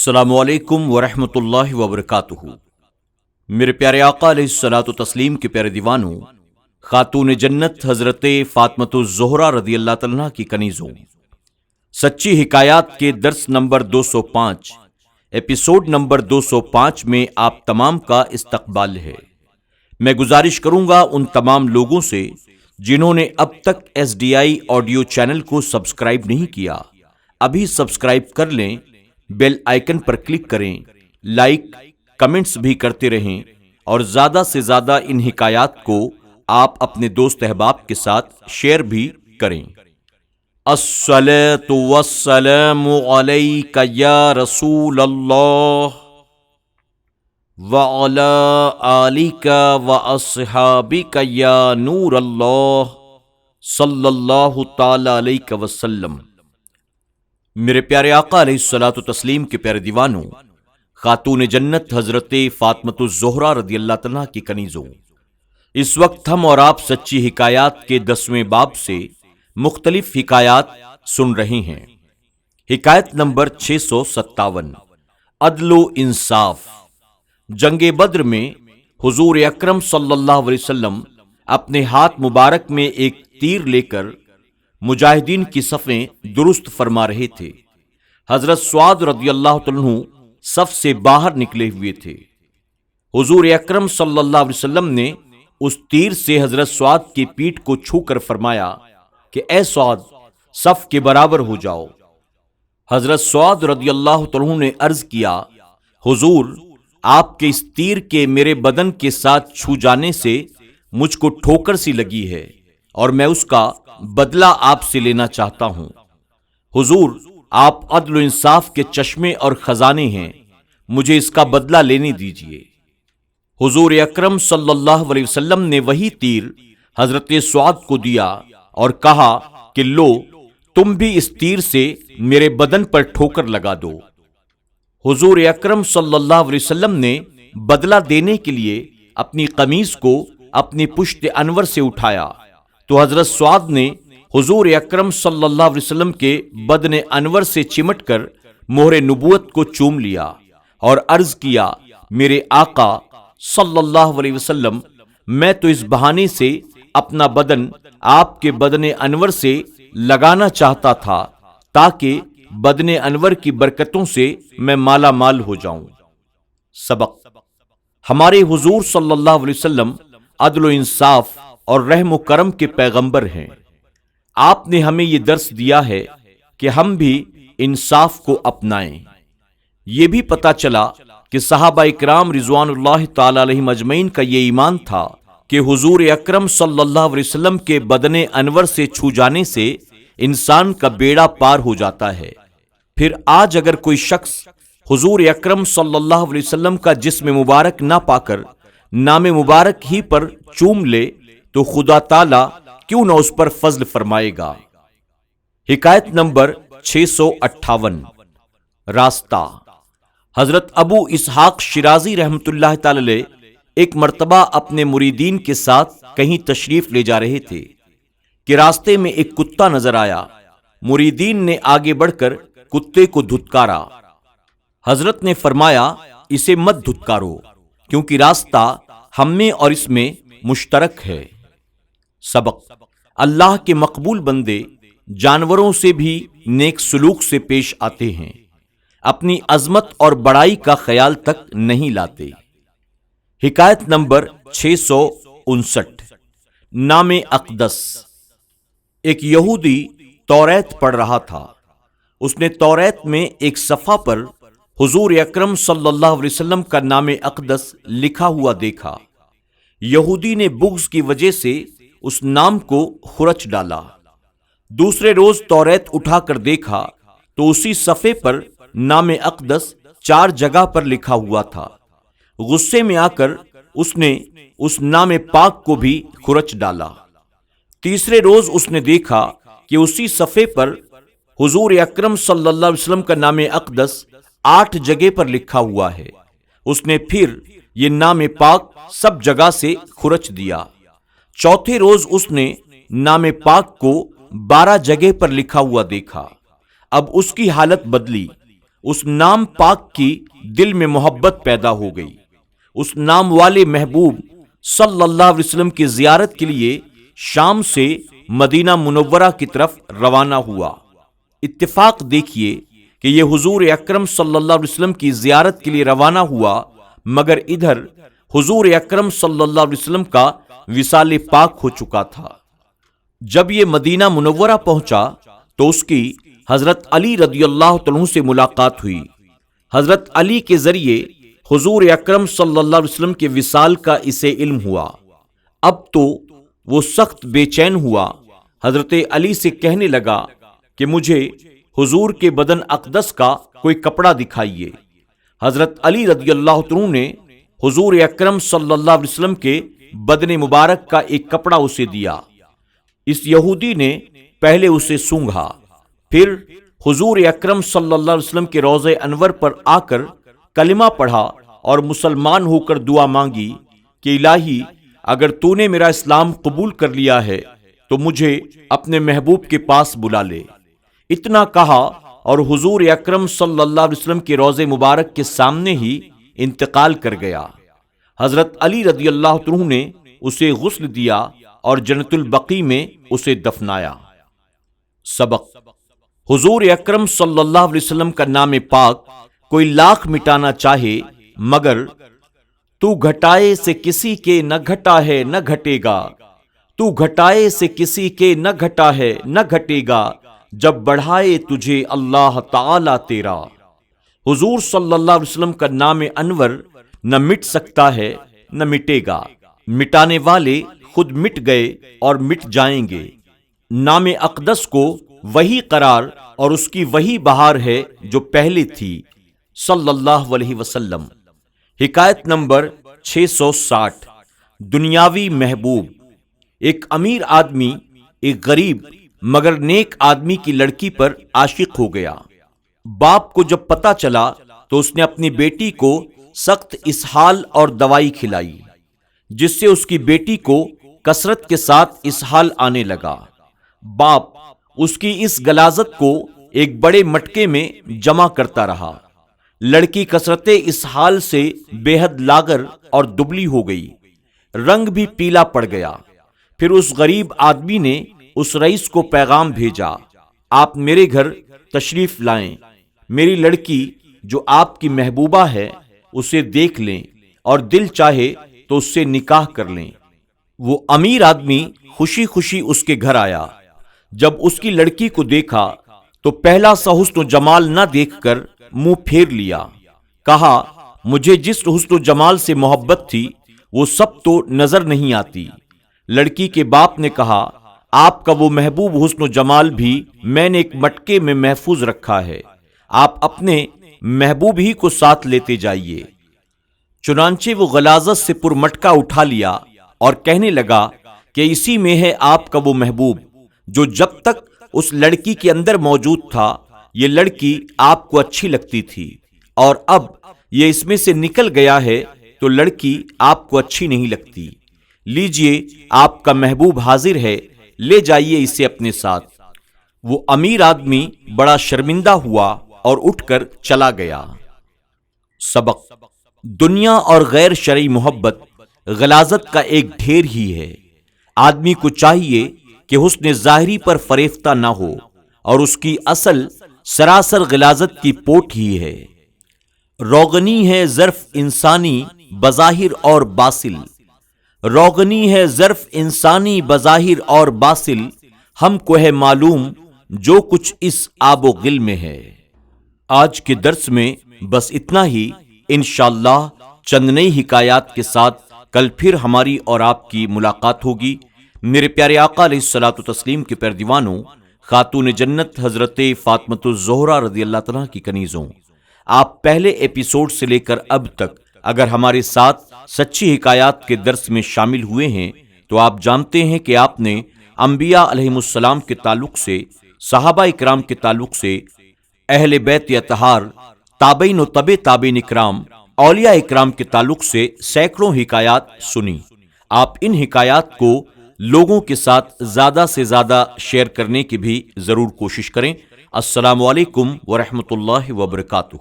السلام علیکم ورحمۃ اللہ وبرکاتہ۔ میرے پیارے آقا علیہ الصلوۃ والتسلیم کے پیارے دیوانوں، خاتون جنت حضرت فاطمۃ الزہرا رضی اللہ تعالیٰ عنہا کی کنیزوں، سچی حکایات کے درس نمبر 205 ایپیسوڈ نمبر 205 میں آپ تمام کا استقبال ہے۔ میں گزارش کروں گا ان تمام لوگوں سے جنہوں نے اب تک SDI آڈیو چینل کو سبسکرائب نہیں کیا، ابھی سبسکرائب کر لیں، بیل آئیکن پر کلک کریں، لائک کمنٹس بھی کرتے رہیں اور زیادہ سے زیادہ ان حکایات کو آپ اپنے دوست احباب کے ساتھ شیئر بھی کریں۔ الصلاۃ والسلام علیک یا رسول اللہ وعلی آلک واصحابک یا نور اللہ صلی اللہ تعالی علیہ وسلم۔ میرے پیارے آقا علیہ الصلوۃ والتسلیم کے پیارے دیوانوں، خاتون جنت حضرت فاطمۃ الزہرا رضی اللہ تعالیٰ کی کنیزوں، اس وقت ہم اور آپ سچی حکایات کے 10ویں باب سے مختلف حکایات سن رہے ہیں۔ حکایت نمبر 657، عدل و انصاف۔ جنگ بدر میں حضور اکرم صلی اللہ علیہ وسلم اپنے ہاتھ مبارک میں ایک تیر لے کر مجاہدین کی صفیں درست فرما رہے تھے۔ حضرت سعد رضی اللہ عنہ صف سے باہر نکلے ہوئے تھے۔ حضور اکرم صلی اللہ علیہ وسلم نے اس تیر سے حضرت سعد کی پیٹھ کو چھو کر فرمایا کہ اے سعد، صف کے برابر ہو جاؤ۔ حضرت سعد رضی اللہ عنہ نے عرض کیا، حضور، آپ کے اس تیر کے میرے بدن کے ساتھ چھو جانے سے مجھ کو ٹھوکر سی لگی ہے اور میں اس کا بدلہ آپ سے لینا چاہتا ہوں۔ حضور، آپ عدل و انصاف کے چشمے اور خزانے ہیں، مجھے اس کا بدلہ لینے دیجیے۔ حضور اکرم صلی اللہ علیہ وسلم نے وہی تیر حضرت سعد کو دیا اور کہا کہ لو، تم بھی اس تیر سے میرے بدن پر ٹھوکر لگا دو۔ حضور اکرم صلی اللہ علیہ وسلم نے بدلہ دینے کے لیے اپنی قمیص کو اپنی پشت انور سے اٹھایا تو حضرت سعد نے حضور اکرم صلی اللہ علیہ وسلم کے بدن انور سے چمٹ کر مہر نبوت کو چوم لیا اور عرض کیا، میرے آقا صلی اللہ علیہ وسلم، میں تو اس بہانے سے اپنا بدن آپ کے بدن انور سے لگانا چاہتا تھا تاکہ بدن انور کی برکتوں سے میں مالا مال ہو جاؤں۔ سبق: ہمارے حضور صلی اللہ علیہ وسلم عدل و انصاف اور رحم و کرم کے پیغمبر ہیں۔ آپ نے ہمیں یہ درس دیا ہے کہ ہم بھی انصاف کو اپنائیں۔ یہ بھی پتہ چلا کہ صحابہ اکرام رضوان اللہ تعالی علیہم اجمعین کا یہ ایمان تھا کہ حضور اکرم صلی اللہ علیہ وسلم کے بدن انور سے چھو جانے سے انسان کا بیڑا پار ہو جاتا ہے۔ پھر آج اگر کوئی شخص حضور اکرم صلی اللہ علیہ وسلم کا جسم مبارک نہ پا کر نام مبارک ہی پر چوم لے تو خدا تعالی کیوں نہ اس پر فضل فرمائے گا۔ حکایت نمبر 658، راستہ۔ حضرت ابو اسحاق شیرازی رحمۃ اللہ تعالی علیہ ایک مرتبہ اپنے مریدین کے ساتھ کہیں تشریف لے جا رہے تھے کہ راستے میں ایک کتا نظر آیا۔ مریدین نے آگے بڑھ کر کتے کو دھتکارا۔ حضرت نے فرمایا، اسے مت دھتکارو کیونکہ راستہ ہم میں اور اس میں مشترک ہے۔ سبق: اللہ کے مقبول بندے جانوروں سے بھی نیک سلوک سے پیش آتے ہیں، اپنی عظمت اور بڑائی کا خیال تک نہیں لاتے۔ حکایت نمبر 659، نام اقدس۔ ایک یہودی توریت پڑھ رہا تھا۔ اس نے توریت میں ایک صفحہ پر حضور اکرم صلی اللہ علیہ وسلم کا نام اقدس لکھا ہوا دیکھا۔ یہودی نے بغض کی وجہ سے اس نام کو خرچ ڈالا۔ دوسرے روز توریت اٹھا کر دیکھا تو اسی صفحے پر نام اقدس 4 جگہ پر لکھا ہوا تھا۔ غصے میں آ کر اس نے اس نام پاک کو بھی خرچ ڈالا۔ تیسرے روز اس نے دیکھا کہ اسی صفحے پر حضور اکرم صلی اللہ علیہ وسلم کا نام اقدس 8 جگہ پر لکھا ہوا ہے۔ اس نے پھر یہ نام پاک سب جگہ سے خرچ دیا۔ چوتھے روز اس نے نام پاک کو 12 جگہ پر لکھا ہوا دیکھا۔ اب اس کی حالت بدلی۔ اس نام پاک کی دل میں محبت پیدا ہو گئی۔ اس نام والے محبوب صلی اللہ علیہ وسلم کی زیارت کے لیے شام سے مدینہ منورہ کی طرف روانہ ہوا۔ اتفاق دیکھیے کہ یہ حضور اکرم صلی اللہ علیہ وسلم کی زیارت کے لیے روانہ ہوا، مگر ادھر حضور اکرم صلی اللہ علیہ وسلم کا وصال پاک ہو چکا تھا۔ جب یہ مدینہ منورہ پہنچا تو اس کی حضرت علی رضی اللہ عنہ سے ملاقات ہوئی۔ حضرت علی کے ذریعے حضور اکرم صلی اللہ علیہ وسلم کے وصال کا اسے علم ہوا۔ اب تو وہ سخت بے چین ہوا، حضرت علی سے کہنے لگا کہ مجھے حضور کے بدن اقدس کا کوئی کپڑا دکھائیے۔ حضرت علی رضی اللہ عنہ نے حضور اکرم صلی اللہ علیہ وسلم کے بدن مبارک کا ایک کپڑا اسے دیا۔ اس یہودی نے پہلے اسے سونگھا، پھر حضور اکرم صلی اللہ علیہ وسلم کے روضہ انور پر آ کر کلمہ پڑھا اور مسلمان ہو کر دعا مانگی کہ الہی، اگر تو نے میرا اسلام قبول کر لیا ہے تو مجھے اپنے محبوب کے پاس بلا لے۔ اتنا کہا اور حضور اکرم صلی اللہ علیہ وسلم کے روضہ مبارک کے سامنے ہی انتقال کر گیا۔ حضرت علی رضی اللہ عنہ نے اسے غسل دیا اور جنت البقیع میں اسے دفنایا۔ سبق: حضور اکرم صلی اللہ علیہ وسلم کا نام پاک کوئی لاکھ مٹانا چاہے، مگر تو گھٹائے سے کسی کے نہ گھٹا ہے نہ گھٹے گا، تو گھٹائے سے کسی کے نہ گھٹا ہے نہ گھٹے گا، جب بڑھائے تجھے اللہ تعالی تیرا۔ حضور صلی اللہ علیہ وسلم کا نام انور نہ مٹ سکتا ہے نہ مٹے گا، مٹانے والے خود مٹ گئے اور مٹ جائیں گے۔ نام اقدس کو وہی قرار اور اس کی وہی بہار ہے جو پہلے تھی، صلی اللہ علیہ وسلم۔ حکایت نمبر 660۔ دنیاوی محبوب۔ ایک امیر آدمی ایک غریب مگر نیک آدمی کی لڑکی پر عاشق ہو گیا۔ باپ کو جب پتہ چلا تو اس نے اپنی بیٹی کو سخت اسہال اور دوائی کھلائی، جس سے اس کی بیٹی کو کثرت کے ساتھ اسہال آنے لگا۔ باپ اس کی اس غلاظت کو ایک بڑے مٹکے میں جمع کرتا رہا۔ لڑکی کثرت اسہال سے بے حد لاغر اور دبلی ہو گئی، رنگ بھی پیلا پڑ گیا۔ پھر اس غریب آدمی نے اس رئیس کو پیغام بھیجا، آپ میرے گھر تشریف لائیں، میری لڑکی جو آپ کی محبوبہ ہے اسے دیکھ لیں اور دل چاہے تو اس سے نکاح کر لیں۔ وہ امیر آدمی خوشی خوشی اس کے گھر آیا۔ جب اس کی لڑکی کو دیکھا تو پہلا سا حسن و جمال نہ دیکھ کر منہ پھیر لیا۔ کہا، مجھے جس حسن و جمال سے محبت تھی وہ سب تو نظر نہیں آتی۔ لڑکی کے باپ نے کہا، آپ کا وہ محبوب حسن و جمال بھی میں نے ایک مٹکے میں محفوظ رکھا ہے، آپ اپنے محبوب ہی کو ساتھ لیتے جائیے۔ چنانچہ وہ غلاظت سے پر مٹکا اٹھا لیا اور کہنے لگا کہ اسی میں ہے آپ کا وہ محبوب جو جب تک اس لڑکی کے اندر موجود تھا یہ لڑکی آپ کو اچھی لگتی تھی، اور اب یہ اس میں سے نکل گیا ہے تو لڑکی آپ کو اچھی نہیں لگتی۔ لیجئے آپ کا محبوب حاضر ہے، لے جائیے اسے اپنے ساتھ۔ وہ امیر آدمی بڑا شرمندہ ہوا اور اٹھ کر چلا گیا۔ سبق: دنیا اور غیر شرعی محبت غلاظت کا ایک ڈھیر ہی ہے۔ آدمی کو چاہیے کہ حسن ظاہری پر فریفتہ نہ ہو، اور اس کی اصل سراسر غلاظت کی پوٹ ہی ہے۔ روغنی ہے ظرف انسانی بظاہر اور باطل، روغنی ہے ظرف انسانی بظاہر اور باطل، ہم کو ہے معلوم جو کچھ اس آب و گل میں ہے۔ آج کے درس میں بس اتنا ہی۔ انشاءاللہ چند نئی حکایات کے ساتھ کل پھر ہماری اور آپ کی ملاقات ہوگی۔ میرے پیارے آقا علیہ الصلوۃ والتسلیم کے پیردیوانوں، خاتون جنت حضرت فاطمۃ الزہرا رضی اللہ عنہا کی کنیزوں، آپ پہلے ایپیسوڈ سے لے کر اب تک اگر ہمارے ساتھ سچی حکایات کے درس میں شامل ہوئے ہیں تو آپ جانتے ہیں کہ آپ نے انبیاء علیہم السلام کے تعلق سے، صحابہ اکرام کے تعلق سے، اہل بیت اطہار، تابعین و تبع تابعین اکرام، اولیاء اکرام کے تعلق سے سینکڑوں حکایات سنی۔ آپ ان حکایات کو لوگوں کے ساتھ زیادہ سے زیادہ شیئر کرنے کی بھی ضرور کوشش کریں۔ السلام علیکم ورحمۃ اللہ وبرکاتہ۔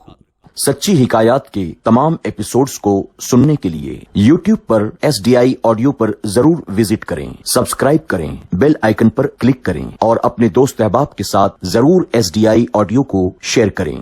سچی حکایات کے تمام ایپیسوڈز کو سننے کے لیے YouTube پر SDI آڈیو پر ضرور وزٹ کریں، سبسکرائب کریں، بیل آئیکن پر کلک کریں اور اپنے دوست احباب کے ساتھ ضرور SDI آڈیو کو شیئر کریں۔